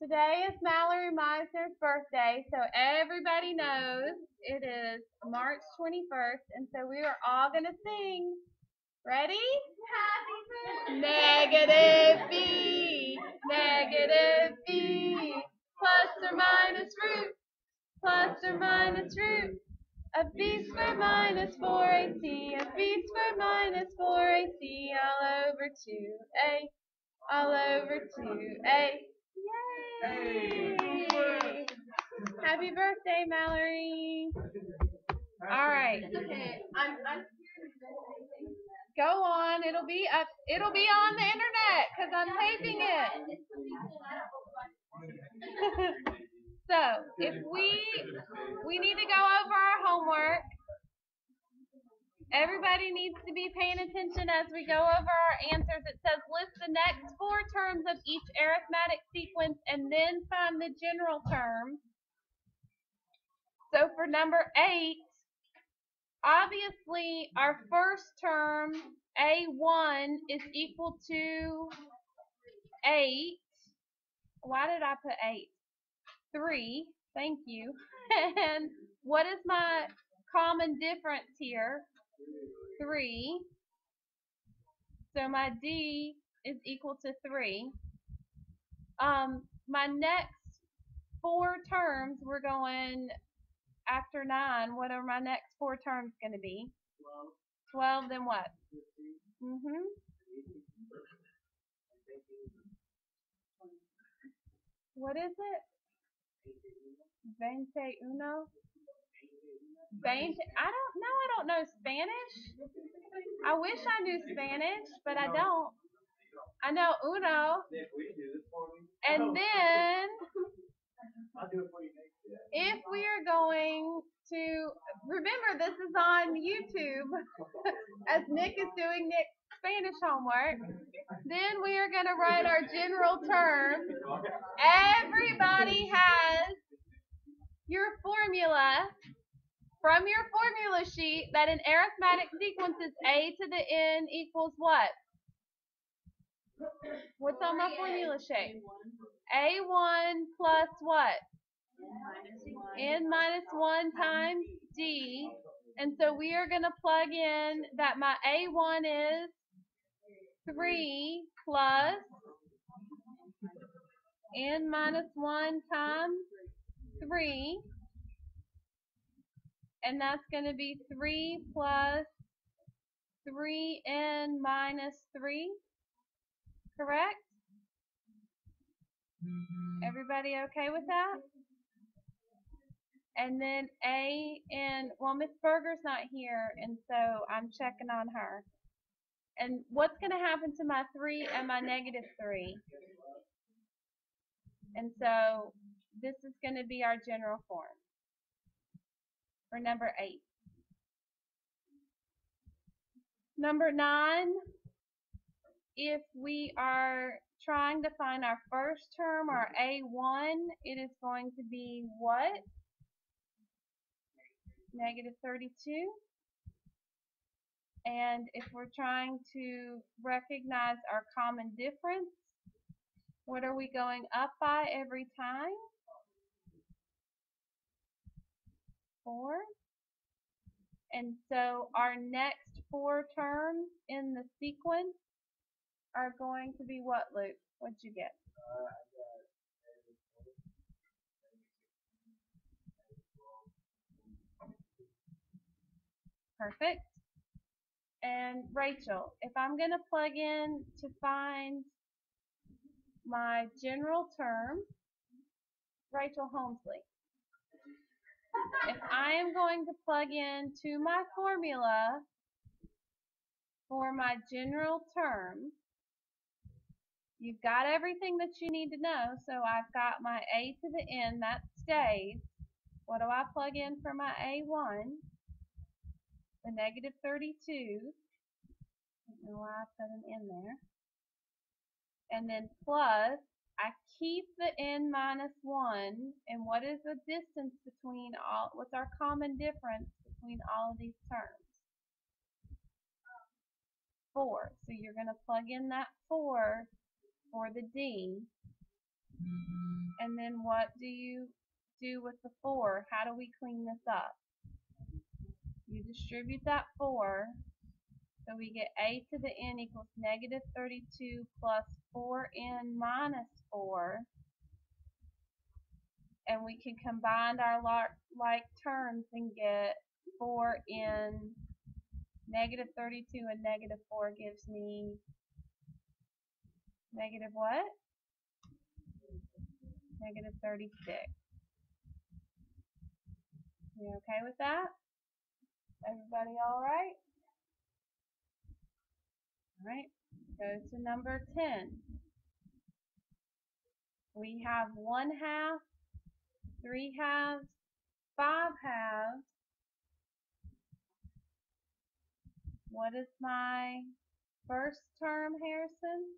Today is Mallory Meisner's birthday, so everybody knows it is March 21st, and so we are all going to sing. Ready? Happy birthday! Negative b, negative b, plus or minus root, plus or minus root of b squared minus 4ac of b squared minus 4ac all over 2a, all over 2a. Yay! Happy birthday, Mallory. All right. Go on. It'll be up. It'll be on the internet because I'm taping it. So, if we need to go over our homework. Everybody needs to be paying attention as we go over our answers. It says list the next 4 terms of each arithmetic sequence and then find the general term. So for number 8, obviously our first term, A1, is equal to 8. Why did I put 8? 3. Thank you. And what is my common difference here? 3. So my D is equal to 3. My next 4 terms, we're going after 9. What are my next 4 terms going to be? 12, then what? What is it? 21? I don't know Spanish. I wish I knew Spanish, but I don't. I know uno. And then, if we are going to, remember this is on YouTube, as Nick is doing Nick's Spanish homework, then we are going to write our general term. Everybody has your formula from your formula sheet that an arithmetic sequence is a to the n equals what? What's on my formula sheet? A1 plus what? N minus 1 times D. And so we are going to plug in that my A1 is 3 plus N minus 1 times 3. And that's going to be 3 plus 3n minus 3. Correct? Everybody okay with that? And then well, Miss Berger's not here, and so I'm checking on her. And what's going to happen to my 3 and my negative 3? And so this is going to be our general form for number 8. Number 9, if we are trying to find our first term, our A1, it is going to be what? Negative 32. And if we're trying to recognize our common difference, what are we going up by every time? 4. And so our next 4 terms in the sequence are going to be what, Luke? What'd you get? Perfect. And Rachel, if I'm going to plug in to find my general term, Rachel Holmesley, if I am going to plug in to my formula for my general term, you've got everything that you need to know. So I've got my a to the n, that stays. What do I plug in for my a1? The negative 32. I don't know why I put an n there. And then plus, I keep the n minus 1. And what is the distance between all, what's our common difference between all of these terms? 4. So you're going to plug in that 4 for the D. And then what do you do with the 4? How do we clean this up? You distribute that 4, so we get a to the n equals negative 32 plus 4n minus 4. And we can combine our like terms and get 4n. Negative 32 and negative 4 gives me negative what? Negative 36. You okay with that? Everybody alright? Alright, go to number 10. We have 1/2, 3/2, 5/2. What is my first term, Harrison?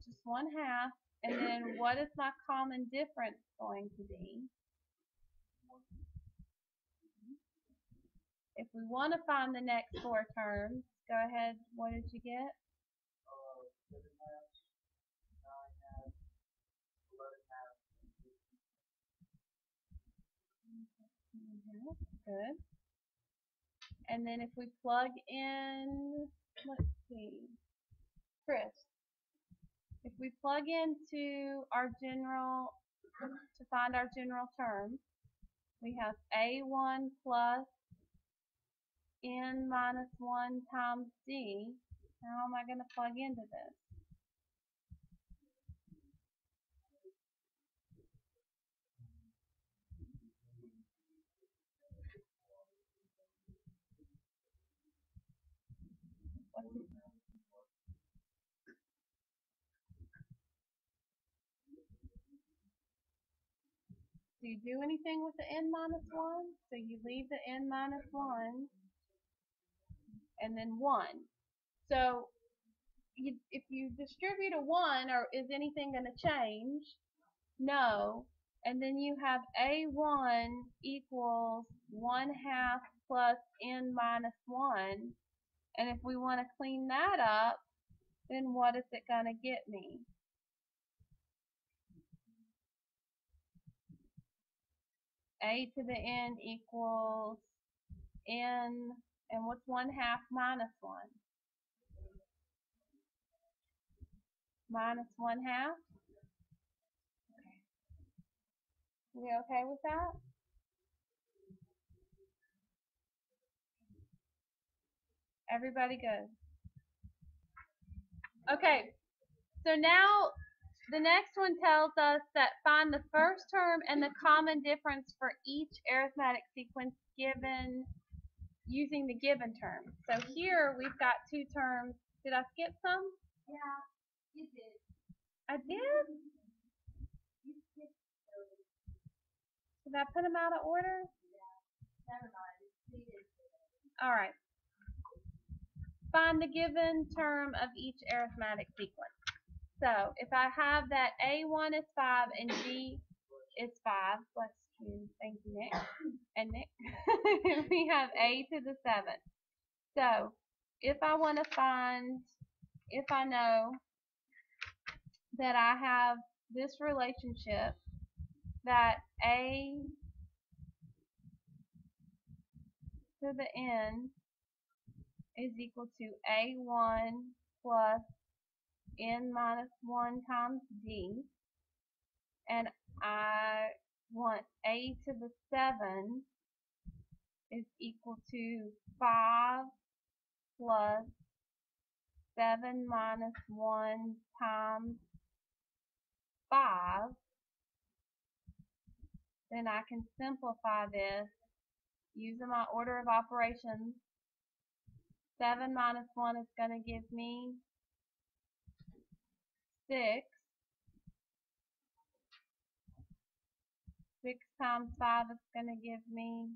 Just 1/2. And then what is my common difference going to be? If we want to find the next 4 terms, go ahead. What did you get? 7/2, 9/2, 11/2. Good. And then if we plug in, let's see, Chris, if we plug into our general, to find our general term, we have a1 plus n minus 1 times d. How am I going to plug into this? Do you do anything with the n minus 1? So you leave the n minus 1 and then 1. So if you distribute a 1, or is anything going to change? No. And then you have a1 equals 1/2 plus n minus 1. And if we want to clean that up, then what is it going to get me? A to the n equals n, and what's 1/2 minus 1? Minus 1/2? Okay. We okay with that? Everybody good? Okay, so now the next one tells us that find the first term and the common difference for each arithmetic sequence given using the given term. So here we've got 2 terms. Did I skip some? Yeah, you did. I did? You skipped those. Did I put them out of order? Yeah. Never mind. You did. Alright. Find the given term of each arithmetic sequence. So if I have that A1 is 5 and G is 5, bless you, thank you, Nick, and Nick, we have A to the 7th. So if I want to find, if I know that I have this relationship, that A to the n is equal to A1 plus n minus 1 times d, and I want A to the 7 is equal to 5 plus 7 minus 1 times 5, then I can simplify this using my order of operations. 7 minus 1 is going to give me 6. 6 times 5 is going to give me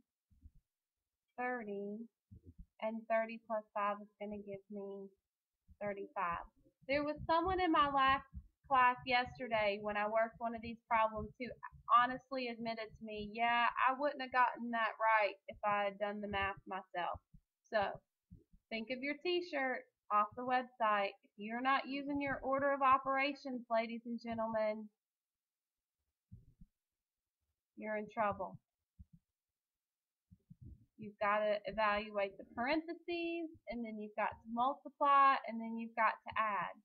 30. And 30 plus 5 is going to give me 35. There was someone in my last class yesterday when I worked one of these problems who honestly admitted to me, yeah, I wouldn't have gotten that right if I had done the math myself. So think of your t-shirt. off the website. If you're not using your order of operations, ladies and gentlemen, you're in trouble. You've got to evaluate the parentheses, and then you've got to multiply, and then you've got to add.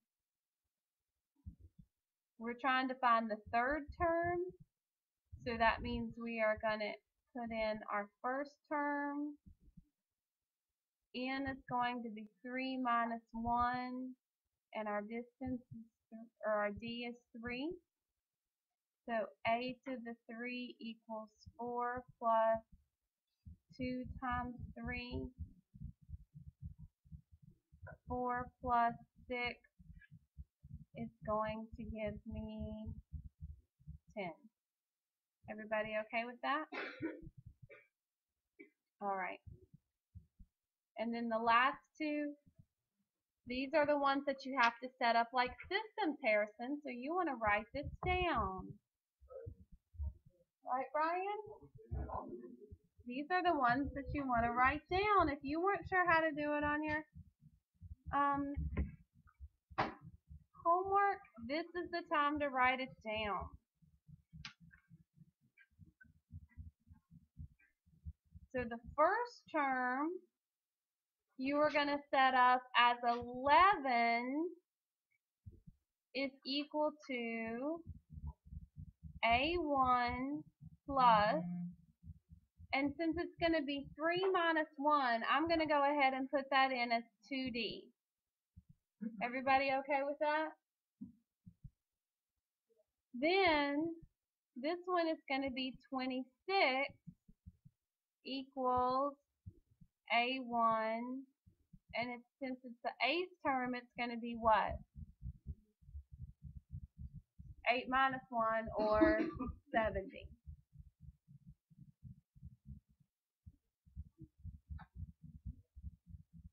We're trying to find the third term, so that means we are going to put in our first term. N is going to be 3 minus 1, and our distance is, or our D is 3. So a to the 3 equals 4 plus 2 times 3. 4 plus 6 is going to give me 10. Everybody okay with that? Alright. And then the last two, these are the ones that you have to set up like system comparison, so you want to write this down. Right, Brian? These are the ones that you want to write down. If you weren't sure how to do it on your homework, this is the time to write it down. So the first term you are going to set up as 11 is equal to A1 plus, and since it's going to be 3 minus 1, I'm going to go ahead and put that in as 2D. Everybody okay with that? Then this one is going to be 26 equals A1, and since it's the 8th term, it's going to be what? 8 minus 1, or 70.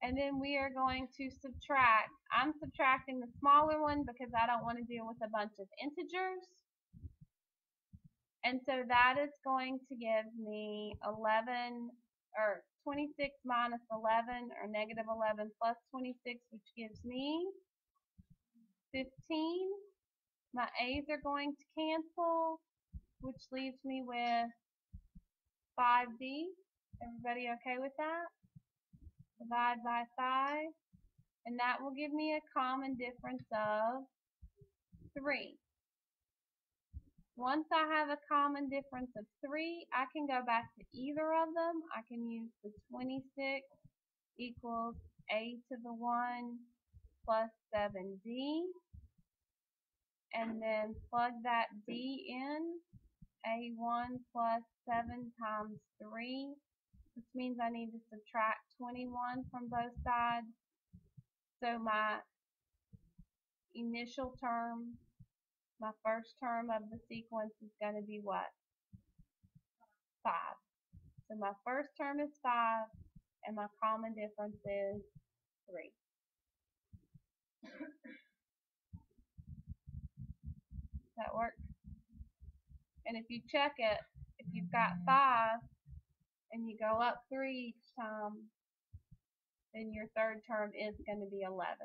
And then we are going to subtract. I'm subtracting the smaller one because I don't want to deal with a bunch of integers. And so that is going to give me 11, or 26 minus 11, or negative 11 plus 26, which gives me 15. My A's are going to cancel, which leaves me with 5D. Everybody okay with that? Divide by 5, and that will give me a common difference of 3. Once I have a common difference of 3, I can go back to either of them. I can use the 26 equals a to the 1 plus 7d, and then plug that d in, a1 plus 7 times 3, which means I need to subtract 21 from both sides. So my initial term, my first term of the sequence is going to be what? 5. So my first term is 5, and my common difference is 3. Does that work? And if you check it, if you've got 5 and you go up 3 each time, then your third term is going to be 11.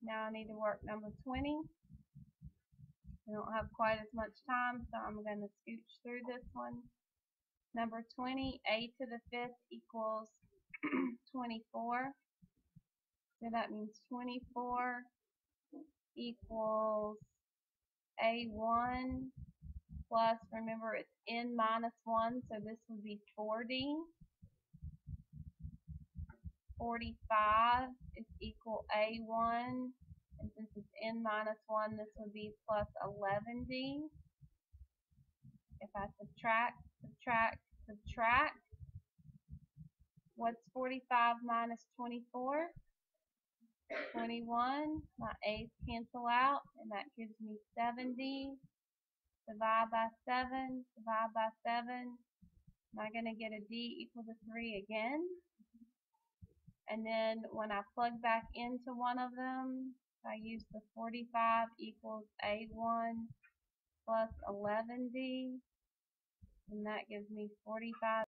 Now I need to work number 20. I don't have quite as much time, so I'm going to scooch through this one. Number 20, a to the 5th equals 24. So that means 24 equals a1 plus, remember it's n minus 1, so this would be 4d. 45 is equal a1, and since it's n minus 1, this would be plus 11d. If I subtract, what's 45 minus 24? 21. My a's cancel out, and that gives me 70. Divide by 7, divide by 7. Am I going to get a d equal to 3 again? And then when I plug back into one of them, I use the 45 equals a1 plus 11d. and that gives me 45